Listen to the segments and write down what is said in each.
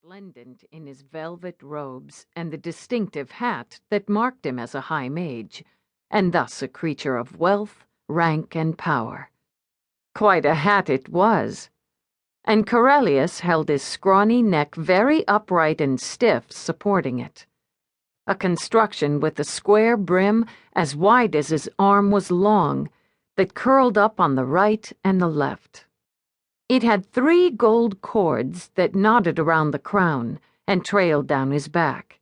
resplendent in his velvet robes and the distinctive hat that marked him as a high mage, and thus a creature of wealth, rank, and power. Quite a hat it was, and Corellius held his scrawny neck very upright and stiff, supporting it. A construction with a square brim as wide as his arm was long, that curled up on the right and the left. It had 3 gold cords that knotted around the crown and trailed down his back.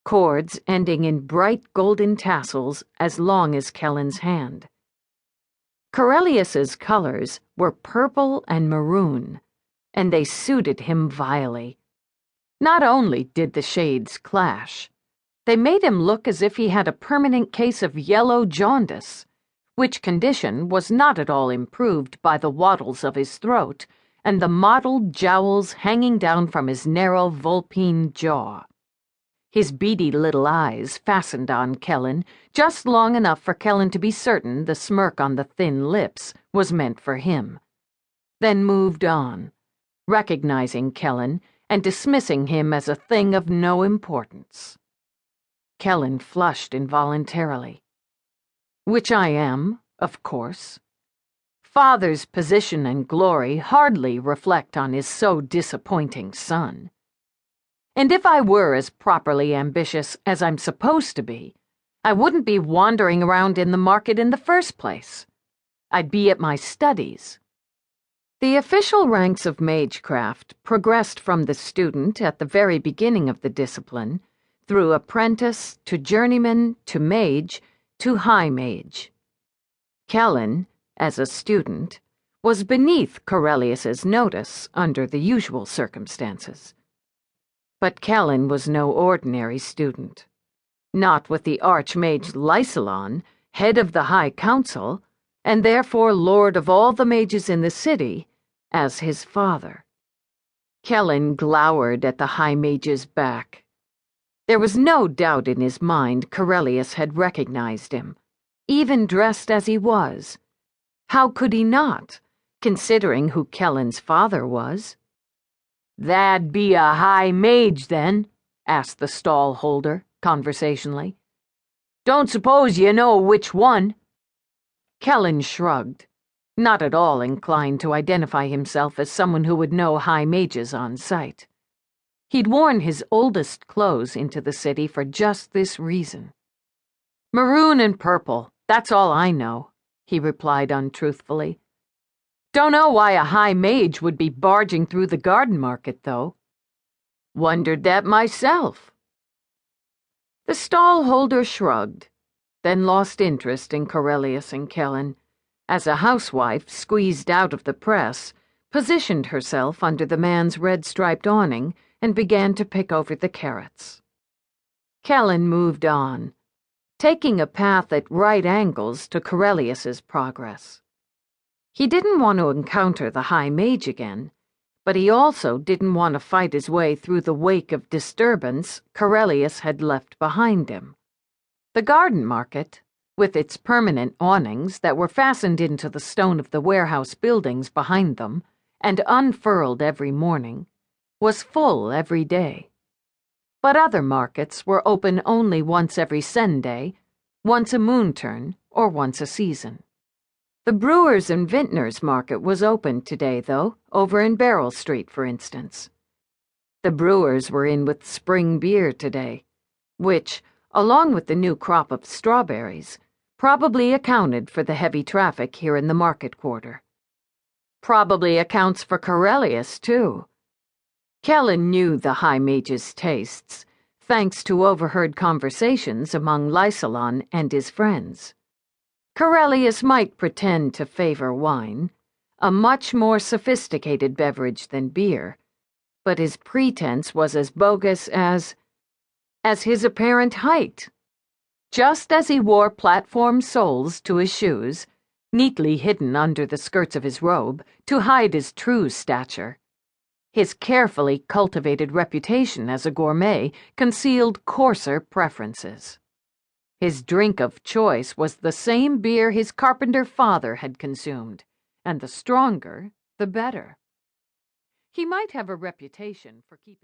Cords ending in bright golden tassels as long as Kellen's hand. Corellius's colors were purple and maroon, and they suited him vilely. Not only did the shades clash, they made him look as if he had a permanent case of yellow jaundice, which condition was not at all improved by the wattles of his throat and the mottled jowls hanging down from his narrow vulpine jaw. His beady little eyes fastened on Kellen just long enough for Kellen to be certain the smirk on the thin lips was meant for him, then moved on, recognizing Kellen and dismissing him as a thing of no importance. Kellen flushed involuntarily. Which I am, of course. Father's position and glory hardly reflect on his so disappointing son. And if I were as properly ambitious as I'm supposed to be, I wouldn't be wandering around in the market in the first place. I'd be at my studies. The official ranks of magecraft progressed from the student at the very beginning of the discipline, through apprentice to journeyman to mage, to high mage. Kellen, as a student, was beneath Corellius's notice under the usual circumstances. But Kellen was no ordinary student. Not with the Arch-Mage Lycaelon, head of the High Council, and therefore lord of all the mages in the city, as his father. Kellen glowered at the High Mage's back. There was no doubt in his mind Corellius had recognized him, even dressed as he was. How could he not, considering who Kellen's father was? "That'd be a high mage, then?" asked the stall holder, conversationally. "Don't suppose you know which one?" Kellen shrugged, not at all inclined to identify himself as someone who would know high mages on sight. He'd worn his oldest clothes into the city for just this reason. "Maroon and purple, that's all I know," he replied untruthfully. "Don't know why a high mage would be barging through the garden market, though. Wondered that myself." The stall holder shrugged, then lost interest in Corellius and Kellen, as a housewife squeezed out of the press, positioned herself under the man's red-striped awning and began to pick over the carrots. Kellen moved on, taking a path at right angles to Corellius's progress. He didn't want to encounter the High Mage again, but he also didn't want to fight his way through the wake of disturbance Corellius had left behind him. The garden market, with its permanent awnings that were fastened into the stone of the warehouse buildings behind them and unfurled every morning, was full every day. But other markets were open only once every Sunday, once a moon turn, or once a season. The Brewers and Vintners market was open today, though, over in Beryl Street, for instance. The brewers were in with spring beer today, which, along with the new crop of strawberries, probably accounted for the heavy traffic here in the market quarter. Probably accounts for Corellius, too. Kellen knew the High Mage's tastes, thanks to overheard conversations among Lycaelon and his friends. Corellius might pretend to favor wine, a much more sophisticated beverage than beer, but his pretense was as bogus as his apparent height. Just as he wore platform soles to his shoes, neatly hidden under the skirts of his robe to hide his true stature, his carefully cultivated reputation as a gourmet concealed coarser preferences. His drink of choice was the same beer his carpenter father had consumed, and the stronger, the better. He might have a reputation for keeping